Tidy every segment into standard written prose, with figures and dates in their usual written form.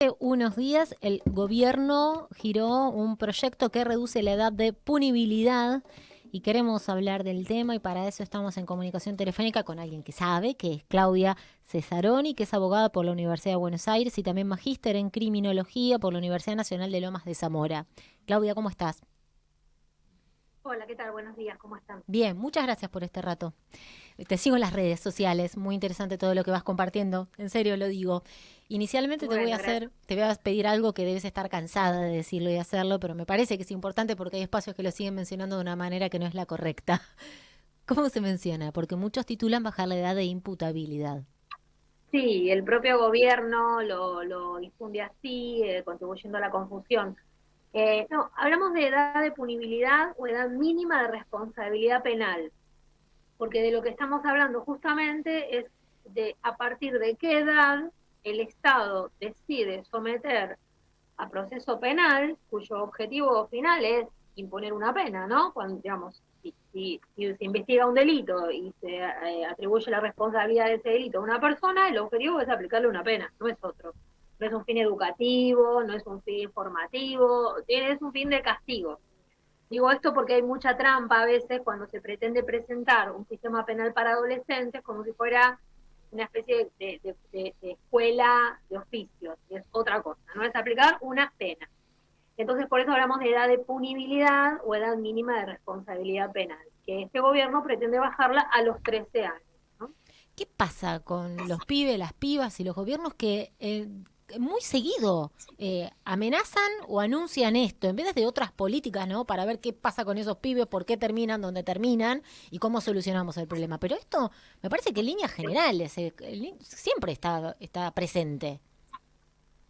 Hace unos días el gobierno giró un proyecto que reduce la edad de punibilidad y queremos hablar del tema y para eso estamos en comunicación telefónica con alguien que sabe, que es Claudia Cesaroni, que es abogada por la Universidad de Buenos Aires y también magíster en criminología por la Universidad Nacional de Lomas de Zamora. Claudia, ¿cómo estás? Hola, ¿qué tal? Buenos días, ¿cómo están? Bien, muchas gracias por este rato. Te sigo en las redes sociales, muy interesante todo lo que vas compartiendo, en serio lo digo. Inicialmente Bueno, gracias. te voy a pedir algo que debes estar cansada de decirlo y hacerlo, pero me parece que es importante porque hay espacios que lo siguen mencionando de una manera que no es la correcta. ¿Cómo se menciona? Porque muchos titulan bajar la edad de imputabilidad. Sí, el propio gobierno lo difunde así, contribuyendo a la confusión. No, hablamos de edad de punibilidad o edad mínima de responsabilidad penal, porque de lo que estamos hablando justamente es de a partir de qué edad el Estado decide someter a proceso penal, cuyo objetivo final es imponer una pena, ¿no? Cuando, digamos, si se investiga un delito y se atribuye la responsabilidad de ese delito a una persona, el objetivo es aplicarle una pena, no es otro. No es un fin educativo, no es un fin informativo, es un fin de castigo. Digo esto porque hay mucha trampa a veces cuando se pretende presentar un sistema penal para adolescentes como si fuera una especie de escuela de oficios, y es otra cosa, no es aplicar una pena. Entonces, por eso hablamos de edad de punibilidad o edad mínima de responsabilidad penal, que este gobierno pretende bajarla a los 13 años, ¿no? ¿Qué pasa con los pibes, las pibas y los gobiernos que muy seguido amenazan o anuncian esto, en vez de otras políticas, ¿no? Para ver qué pasa con esos pibes, por qué terminan donde terminan y cómo solucionamos el problema. Pero esto me parece que en líneas generales siempre está presente.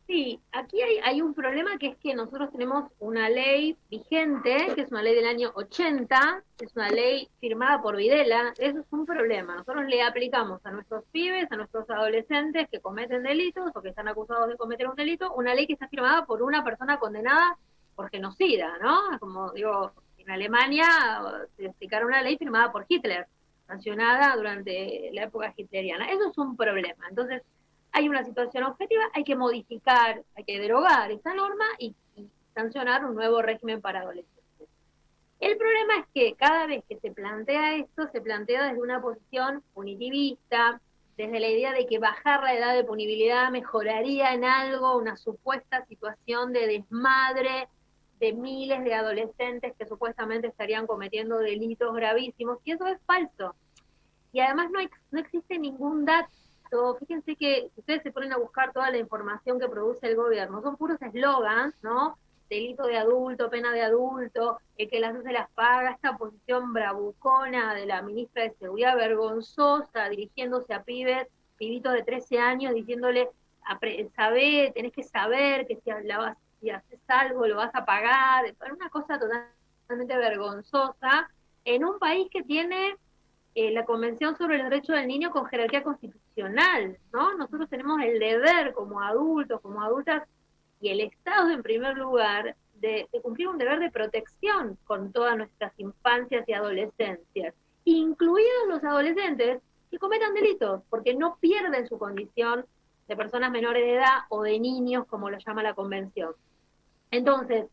Sí, aquí hay un problema que es que nosotros tenemos una ley vigente, que es una ley del año 80, que es una ley firmada por Videla. Eso es un problema. Nosotros le aplicamos a nuestros pibes, a nuestros adolescentes que cometen delitos o que están acusados de cometer un delito, una ley que está firmada por una persona condenada por genocida, ¿no? Como digo, en Alemania se aplicaron una ley firmada por Hitler, sancionada durante la época hitleriana. Eso es un problema. Entonces, hay una situación objetiva, hay que modificar, hay que derogar esa norma y sancionar un nuevo régimen para adolescentes. El problema es que cada vez que se plantea esto, se plantea desde una posición punitivista, desde la idea de que bajar la edad de punibilidad mejoraría en algo una supuesta situación de desmadre de miles de adolescentes que supuestamente estarían cometiendo delitos gravísimos, y eso es falso. Y además no existe ningún dato. Fíjense que si ustedes se ponen a buscar toda la información que produce el gobierno, son puros eslogans, ¿no? Delito de adulto, pena de adulto, el que las hace las paga, esta posición bravucona de la ministra de Seguridad, vergonzosa, dirigiéndose a pibes, pibitos de 13 años, diciéndole, sabé, tenés que saber que si haces algo lo vas a pagar, es una cosa totalmente vergonzosa, en un país que tiene la Convención sobre los Derechos del Niño con jerarquía constitucional, ¿no? Nosotros tenemos el deber como adultos, como adultas, y el Estado en primer lugar, de cumplir un deber de protección con todas nuestras infancias y adolescencias, incluidos los adolescentes que cometan delitos, porque no pierden su condición de personas menores de edad o de niños, como lo llama la Convención. Entonces,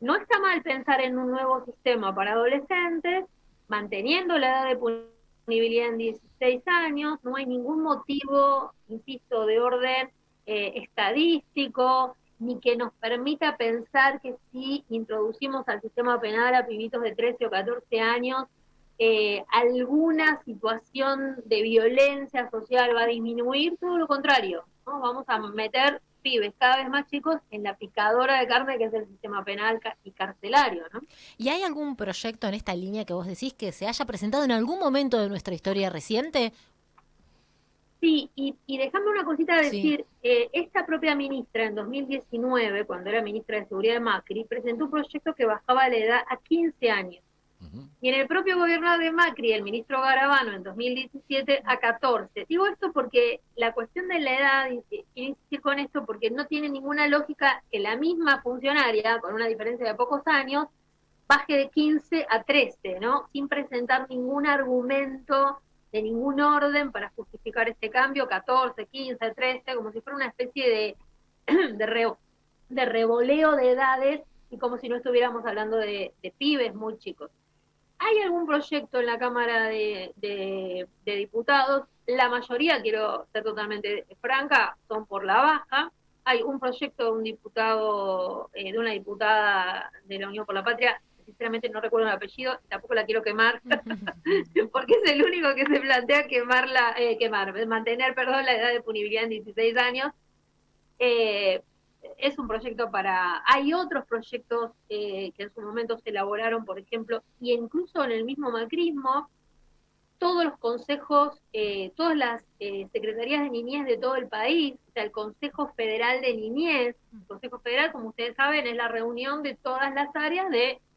no está mal pensar en un nuevo sistema para adolescentes, manteniendo la edad de punibilidad en 16 años, no hay ningún motivo, insisto, de orden estadístico, ni que nos permita pensar que si introducimos al sistema penal a pibitos de 13 o 14 años, alguna situación de violencia social va a disminuir, todo lo contrario, ¿no? Vamos a meter pibes cada vez más chicos en la picadora de carne que es el sistema penal y carcelario, ¿no? ¿Y hay algún proyecto en esta línea que vos decís que se haya presentado en algún momento de nuestra historia reciente? Sí, y déjame una cosita Sí. decir, esta propia ministra en 2019, cuando era ministra de Seguridad de Macri, presentó un proyecto que bajaba la edad a 15 años. Y en el propio gobierno de Macri, el ministro Garabano, en 2017, a 14. Digo esto porque la cuestión de la edad, y quiero insistir con esto, porque no tiene ninguna lógica que la misma funcionaria, con una diferencia de pocos años, baje de 15 a 13, ¿no? Sin presentar ningún argumento de ningún orden para justificar este cambio, 14, 15, 13, como si fuera una especie de, re, de revoleo de edades y como si no estuviéramos hablando de pibes muy chicos. ¿Hay algún proyecto en la Cámara de Diputados? La mayoría, quiero ser totalmente franca, son por la baja. Hay un proyecto de un diputado, de una diputada de la Unión por la Patria, sinceramente no recuerdo el apellido, tampoco la quiero quemar, porque es el único que se plantea mantener, perdón, la edad de punibilidad en 16 años. Eh, es un proyecto para... Hay otros proyectos que en su momento se elaboraron, por ejemplo, y incluso en el mismo macrismo, todos los consejos, todas las secretarías de niñez de todo el país, o sea, el Consejo Federal de Niñez, el Consejo Federal, como ustedes saben, es la reunión de todas las áreas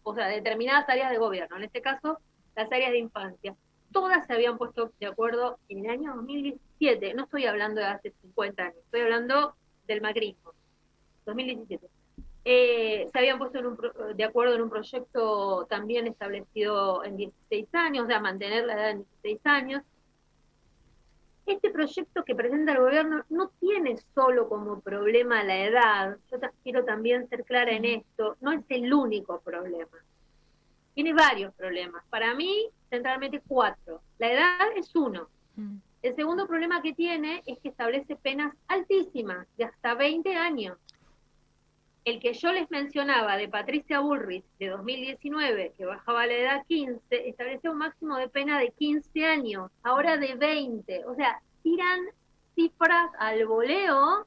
o sea, determinadas áreas de gobierno, en este caso, las áreas de infancia. Todas se habían puesto de acuerdo en el año 2017, no estoy hablando de hace 50 años, estoy hablando del macrismo, 2017. Se habían puesto de acuerdo en un proyecto también establecido en 16 años, o sea, mantener la edad en 16 años. Este proyecto que presenta el gobierno no tiene solo como problema la edad, yo quiero también ser clara en esto, no es el único problema. Tiene varios problemas. Para mí, centralmente 4. La edad es uno. El segundo problema que tiene es que establece penas altísimas, de hasta 20 años. El que yo les mencionaba de Patricia Bullrich de 2019, que bajaba la edad a 15, establecía un máximo de pena de 15 años, ahora de 20. O sea, tiran cifras al voleo,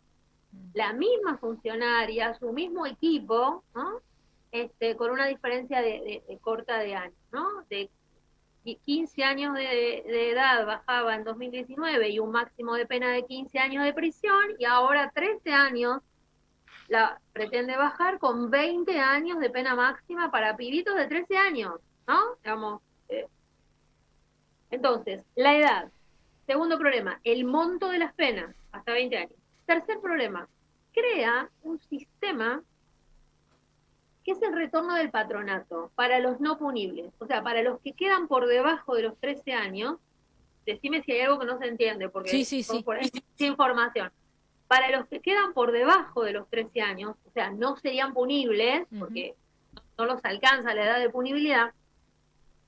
la misma funcionaria, su mismo equipo, ¿no? Con una diferencia de corta de años, ¿no? De 15 años de edad bajaba en 2019 y un máximo de pena de 15 años de prisión, y ahora 13 años la pretende bajar con 20 años de pena máxima para pibitos de 13 años, ¿no? Digamos, entonces, la edad. Segundo problema, el monto de las penas, hasta 20 años. Tercer problema, crea un sistema que es el retorno del patronato para los no punibles. O sea, para los que quedan por debajo de los 13 años, decime si hay algo que no se entiende, porque Sí. por ahí información. Para los que quedan por debajo de los 13 años, o sea, no serían punibles, porque no los alcanza la edad de punibilidad,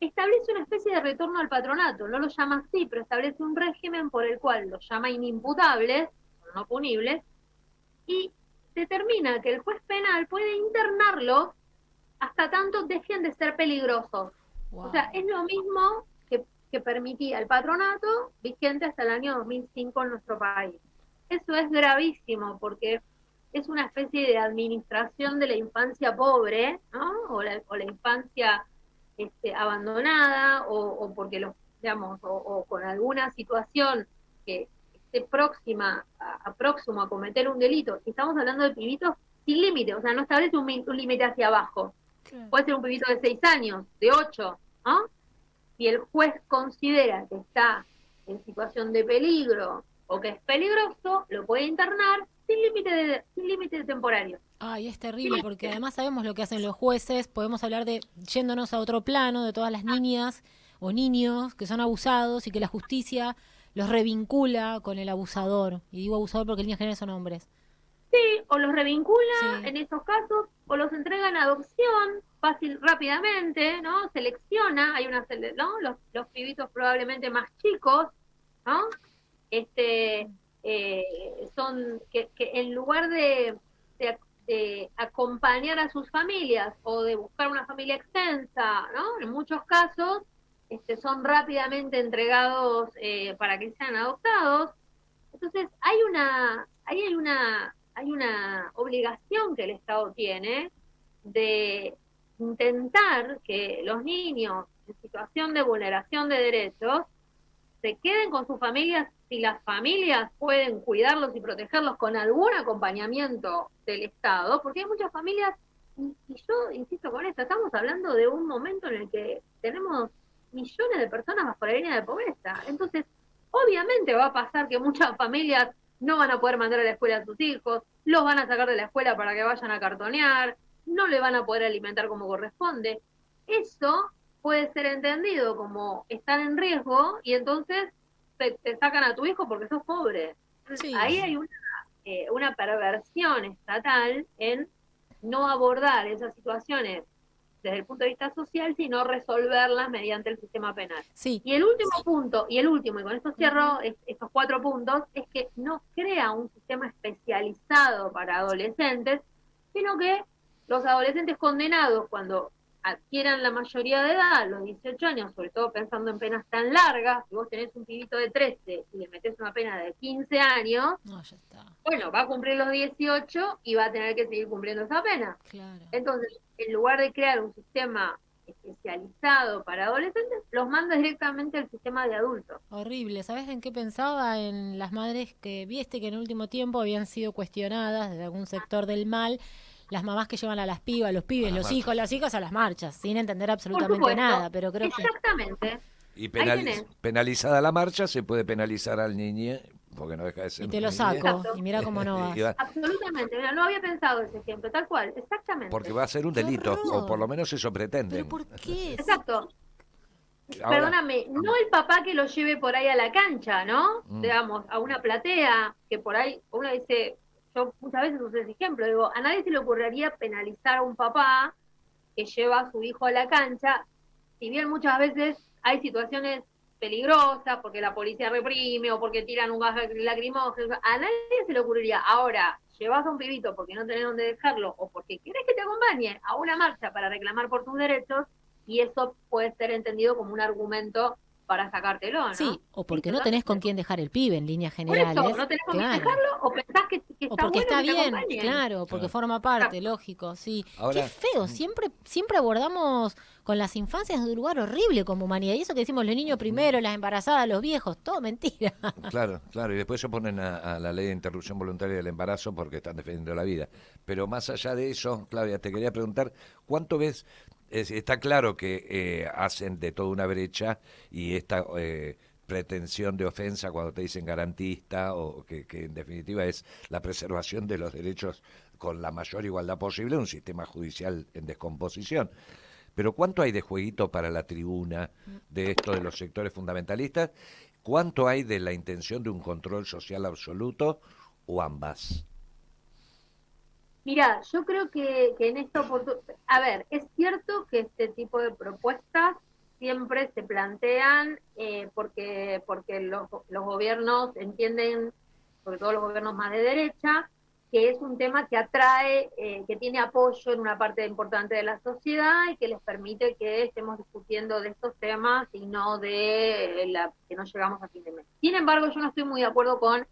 establece una especie de retorno al patronato, no lo llama así, pero establece un régimen por el cual los llama inimputables, o no punibles, y determina que el juez penal puede internarlos hasta tanto dejen de ser peligrosos. Wow. O sea, es lo mismo que permitía el patronato vigente hasta el año 2005 en nuestro país. Eso es gravísimo porque es una especie de administración de la infancia pobre, ¿no? O la infancia abandonada, o porque los, digamos, o con alguna situación que esté próximo a cometer un delito. Estamos hablando de pibitos sin límite, o sea, no establece un límite hacia abajo. Claro. Puede ser un pibito de 6 años, de 8, ¿no? Si el juez considera que está en situación de peligro o que es peligroso, lo puede internar sin límite temporario. Ay, es terrible, porque además sabemos lo que hacen los jueces. Podemos hablar de, yéndonos a otro plano, de todas las niñas o niños que son abusados y que la justicia los revincula con el abusador. Y digo abusador porque en líneas generales son hombres. Sí, o los revincula en esos casos, o los entrega en adopción rápidamente, ¿no? Selecciona, hay una ¿no? Los pibitos probablemente más chicos, ¿no? Son que en lugar de acompañar a sus familias o de buscar una familia extensa, ¿no? En muchos casos son rápidamente entregados para que sean adoptados. Entonces hay una obligación que el Estado tiene de intentar que los niños en situación de vulneración de derechos se queden con sus familias si las familias pueden cuidarlos y protegerlos con algún acompañamiento del Estado, porque hay muchas familias, y yo insisto con esto, estamos hablando de un momento en el que tenemos millones de personas bajo la línea de pobreza. Entonces, obviamente va a pasar que muchas familias no van a poder mandar a la escuela a sus hijos, los van a sacar de la escuela para que vayan a cartonear, no le van a poder alimentar como corresponde. Eso puede ser entendido como estar en riesgo y entonces te sacan a tu hijo porque sos pobre. Sí. Ahí hay una perversión estatal en no abordar esas situaciones desde el punto de vista social, sino resolverlas mediante el sistema penal. Sí. Y el último punto, y con esto cierro estos 4 puntos, es que no crea un sistema especializado para adolescentes, sino que los adolescentes condenados, cuando adquieran la mayoría de edad, los 18 años, sobre todo pensando en penas tan largas, si vos tenés un pibito de 13 y le metés una pena de 15 años, No, ya está. bueno, va a cumplir los 18 y va a tener que seguir cumpliendo esa pena. Claro. Entonces, en lugar de crear un sistema especializado para adolescentes, los manda directamente al sistema de adultos. Horrible. ¿Sabes en qué pensaba? En las madres que viste que en el último tiempo habían sido cuestionadas desde algún sector del mal, las mamás que llevan a las pibas, los pibes, los hijos, las hijas a las marchas, sin entender Por absolutamente supuesto, nada, pero creo que... exactamente. Y Ahí tenés. penalizada la marcha, se puede penalizar al niño, porque no deja de ser Y un te lo niñe. saco, Exacto. y mira cómo no vas. Absolutamente. Mira, no había pensado ese ejemplo, tal cual, exactamente. Porque va a ser un ¡Qué delito, o por horror! lo menos eso ¿Pero pretenden. por qué? Exacto. Ahora, Perdóname, no el papá que lo lleve por ahí a la cancha, ¿no? Digamos, a una platea, que por ahí uno dice, yo muchas veces uso ese ejemplo, digo, a nadie se le ocurriría penalizar a un papá que lleva a su hijo a la cancha, si bien muchas veces hay situaciones peligrosas, porque la policía reprime o porque tiran un gas lacrimógeno, a nadie se le ocurriría, ahora, llevas a un pibito porque no tenés dónde dejarlo o porque querés que te acompañe a una marcha para reclamar por tus derechos, y eso puede ser entendido como un argumento para sacártelo, ¿no? Sí, o porque Sí, no tenés con totalmente. quién dejar el pibe en líneas Por eso, generales, no tenés con quién claro. dejarlo o pensás que O está porque bueno está que te bien, acompañen. claro, porque claro. forma parte, Exacto. lógico, sí. Qué ahora, feo, siempre abordamos con las infancias de un lugar horrible como humanidad. Y eso que decimos los niños primero, las embarazadas, los viejos, todo mentira. claro, y después se oponen a la ley de interrupción voluntaria del embarazo porque están defendiendo la vida. Pero más allá de eso, Claudia, te quería preguntar, ¿cuánto ves? Está claro que hacen de toda una brecha y esta pretensión de ofensa cuando te dicen garantista o que en definitiva es la preservación de los derechos con la mayor igualdad posible, un sistema judicial en descomposición. Pero ¿cuánto hay de jueguito para la tribuna de esto de los sectores fundamentalistas? ¿Cuánto hay de la intención de un control social absoluto o ambas? Mira, yo creo que en esta oportunidad, a ver, es cierto que este tipo de propuestas siempre se plantean porque los gobiernos entienden, sobre todo los gobiernos más de derecha, que es un tema que atrae, que tiene apoyo en una parte importante de la sociedad y que les permite que estemos discutiendo de estos temas y no que no llegamos a fin de mes. Sin embargo, yo no estoy muy de acuerdo con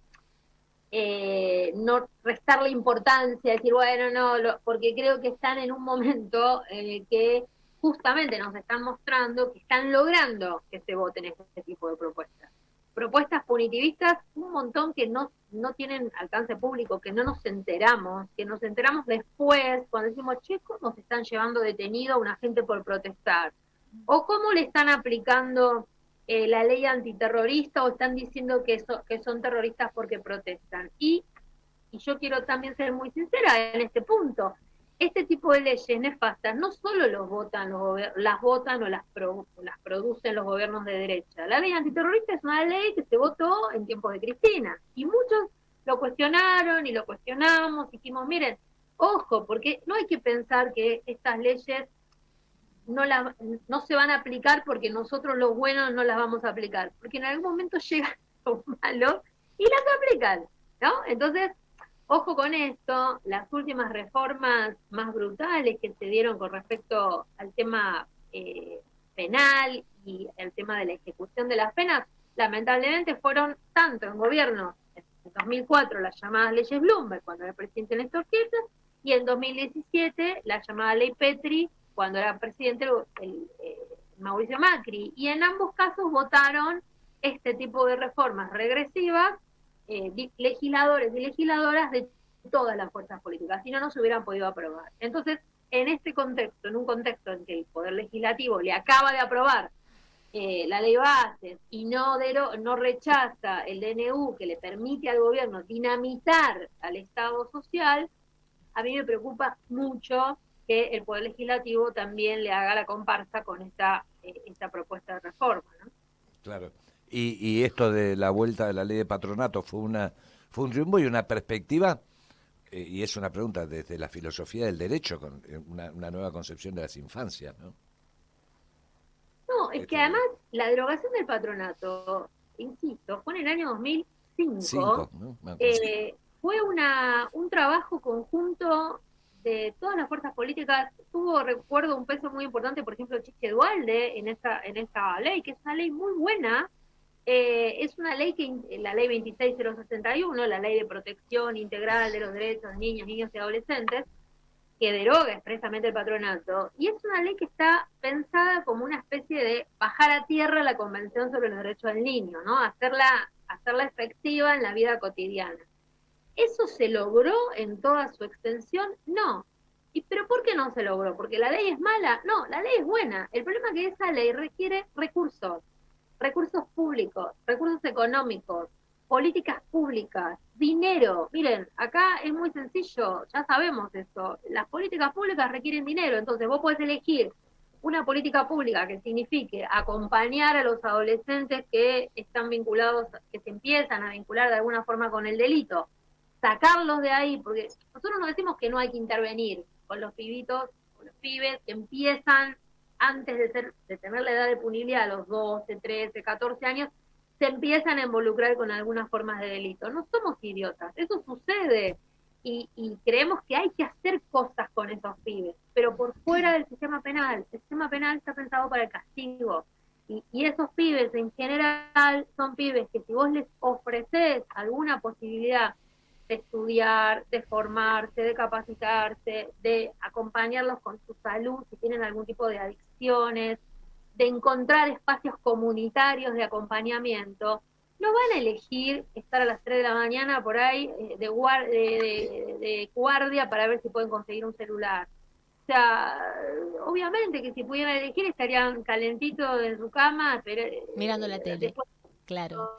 no restarle importancia, decir, bueno, no, porque creo que están en un momento en el que justamente nos están mostrando que están logrando que se voten este tipo de propuestas. Propuestas punitivistas, un montón que no tienen alcance público, que no nos enteramos, que nos enteramos después, cuando decimos, che, ¿cómo se están llevando detenido a una gente por protestar? ¿O cómo le están aplicando la ley antiterrorista o están diciendo que son terroristas porque protestan? Y yo quiero también ser muy sincera en este punto. Este tipo de leyes nefastas no solo las votan o las producen los gobiernos de derecha. La ley antiterrorista es una ley que se votó en tiempos de Cristina. Y muchos lo cuestionaron y lo cuestionamos. Y dijimos, miren, ojo, porque no hay que pensar que estas leyes no se van a aplicar porque nosotros los buenos no las vamos a aplicar, porque en algún momento llegan los malos y las aplican, ¿no? Entonces, ojo con esto, las últimas reformas más brutales que se dieron con respecto al tema penal y el tema de la ejecución de las penas, lamentablemente fueron tanto en gobierno, en 2004 las llamadas leyes Bloomberg, cuando era el presidente Néstor Kirchner, y en 2017 la llamada ley Petri, cuando era presidente Mauricio Macri, y en ambos casos votaron este tipo de reformas regresivas, legisladores y legisladoras de todas las fuerzas políticas, si no, no se hubieran podido aprobar. Entonces, en este contexto, en un contexto en que el Poder Legislativo le acaba de aprobar la ley bases y no rechaza el DNU que le permite al gobierno dinamitar al Estado social, a mí me preocupa mucho que el Poder Legislativo también le haga la comparsa con esta propuesta de reforma, ¿no? Claro. Y esto de la vuelta de la ley de patronato fue un rumbo y una perspectiva, y es una pregunta desde la filosofía del derecho, con una nueva concepción de las infancias, ¿no? No, es que además la derogación del patronato, insisto, fue en el año 2005, ¿No? fue un trabajo conjunto de todas las fuerzas políticas. Tuvo, recuerdo, un peso muy importante, por ejemplo, Chiche Dualde en esta ley, que es una ley muy buena. Es una ley la ley 26061, la ley de protección integral de los derechos de niñas, niños y adolescentes, que deroga expresamente el patronato, y es una ley que está pensada como una especie de bajar a tierra la Convención sobre los Derechos del Niño, ¿no? Hacerla efectiva en la vida cotidiana. ¿Eso se logró en toda su extensión? No. ¿Pero por qué no se logró? ¿Porque la ley es mala? No, la ley es buena. El problema es que esa ley requiere recursos públicos, recursos económicos, políticas públicas, dinero. Miren, acá es muy sencillo, ya sabemos eso. Las políticas públicas requieren dinero, entonces vos podés elegir una política pública que signifique acompañar a los adolescentes que están vinculados, que se empiezan a vincular de alguna forma con el delito, sacarlos de ahí, porque nosotros nos decimos que no hay que intervenir con los pibitos, con los pibes que empiezan antes de tener la edad de punibilidad, a los 12, 13, 14 años, se empiezan a involucrar con algunas formas de delito. No somos idiotas, eso sucede. Y creemos que hay que hacer cosas con esos pibes, pero por fuera del sistema penal. El sistema penal está pensado para el castigo. Y esos pibes en general son pibes que si vos les ofreces alguna posibilidad de estudiar, de formarse, de capacitarse, de acompañarlos con su salud, si tienen algún tipo de adicciones, de encontrar espacios comunitarios de acompañamiento, no van a elegir estar a las 3 de la mañana por ahí de guardia para ver si pueden conseguir un celular. O sea, obviamente que si pudieran elegir estarían calentitos en su cama, pero, mirando la tele, después claro.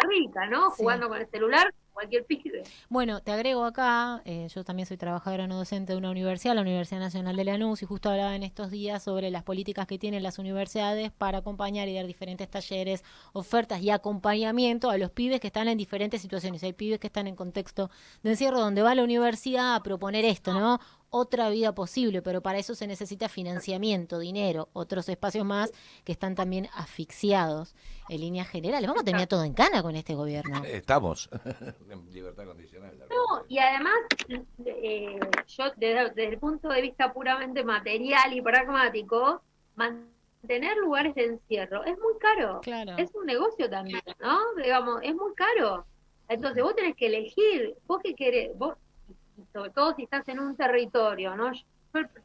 rica, ¿no? Sí. Jugando con el celular, cualquier pibe. Bueno, te agrego acá, yo también soy trabajadora no docente de una universidad, la Universidad Nacional de Lanús, y justo hablaba en estos días sobre las políticas que tienen las universidades para acompañar y dar diferentes talleres, ofertas y acompañamiento a los pibes que están en diferentes situaciones. Hay pibes que están en contexto de encierro donde va la universidad a proponer esto, ¿no? Otra vida posible, pero para eso se necesita financiamiento, dinero, otros espacios más que están también asfixiados en líneas generales. Vamos a terminar todo en cana con este gobierno. Estamos en libertad condicional. No, y además, yo desde el punto de vista puramente material y pragmático, mantener lugares de encierro es muy caro. Claro. Es un negocio también, ¿no? Digamos, es muy caro. Entonces vos tenés que elegir, vos qué querés, vos, y sobre todo si estás en un territorio, ¿no? Yo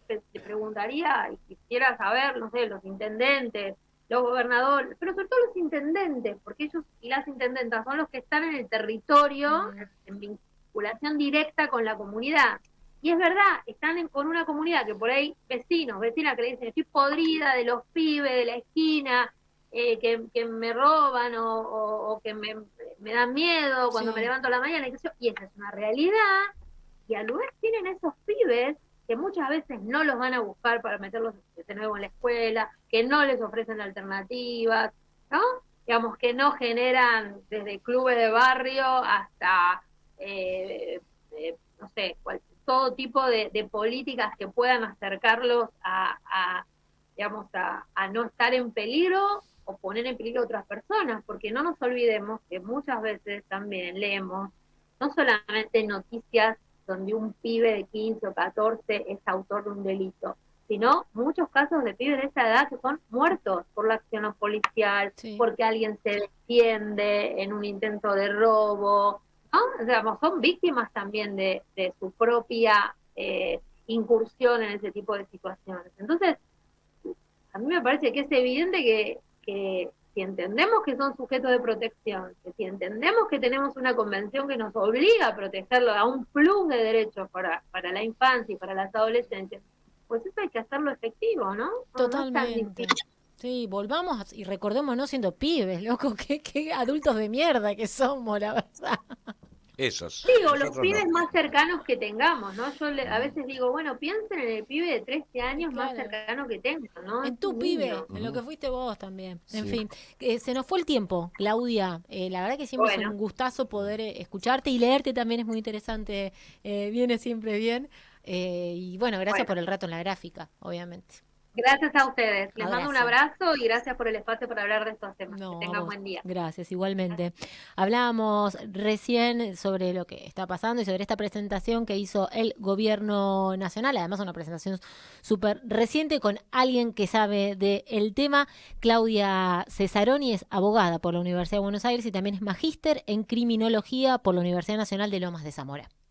te preguntaría y quisiera saber, no sé, los intendentes, los gobernadores, pero sobre todo los intendentes, porque ellos y las intendentas son los que están en el territorio, en vinculación directa con la comunidad. Y es verdad, están con una comunidad que por ahí, vecinas que le dicen, estoy podrida de los pibes de la esquina, que me roban o que me dan miedo cuando me levanto a la mañana, y esa es una realidad, y a lo vez tienen esos pibes que muchas veces no los van a buscar para meterlos de nuevo en la escuela, que no les ofrecen alternativas, ¿no? Digamos, que no generan desde clubes de barrio hasta, no sé, todo tipo de políticas que puedan acercarlos digamos, a no estar en peligro o poner en peligro a otras personas, porque no nos olvidemos que muchas veces también leemos no solamente noticias donde un pibe de 15 o 14 es autor de un delito, sino muchos casos de pibes de esa edad que son muertos por la acción policial, porque alguien se defiende en un intento de robo, ¿no? O sea, son víctimas también de su propia incursión en ese tipo de situaciones. Entonces, a mí me parece que es evidente que si entendemos que son sujetos de protección, que si entendemos que tenemos una convención que nos obliga a protegerlo, a un plus de derechos para la infancia y para las adolescentes, pues eso hay que hacerlo efectivo, ¿no? Totalmente. Sí, volvamos y recordémonos siendo pibes, loco, qué adultos de mierda que somos, la verdad. Esos. Sí, o los Nosotros pibes no. más cercanos que tengamos, ¿no? A veces digo, bueno, piensen en el pibe de 13 años más Claro. cercano que tengan, ¿no? Es En tu un pibe, niño. en lo que fuiste vos también. En Sí. fin, se nos fue el tiempo, Claudia. La verdad que siempre es Bueno, un gustazo poder escucharte y leerte también es muy interesante. Viene siempre bien. Y bueno, gracias bueno. por el rato en la gráfica, obviamente. Gracias a ustedes. Les mando un Abrazo. abrazo y gracias por el espacio para hablar de estos temas. Que No, a tengan vos. buen día. Gracias, igualmente. Hablábamos recién sobre lo que está pasando y sobre esta presentación que hizo el gobierno nacional, además una presentación súper reciente con alguien que sabe del tema. Claudia Cesaroni es abogada por la Universidad de Buenos Aires y también es magíster en criminología por la Universidad Nacional de Lomas de Zamora.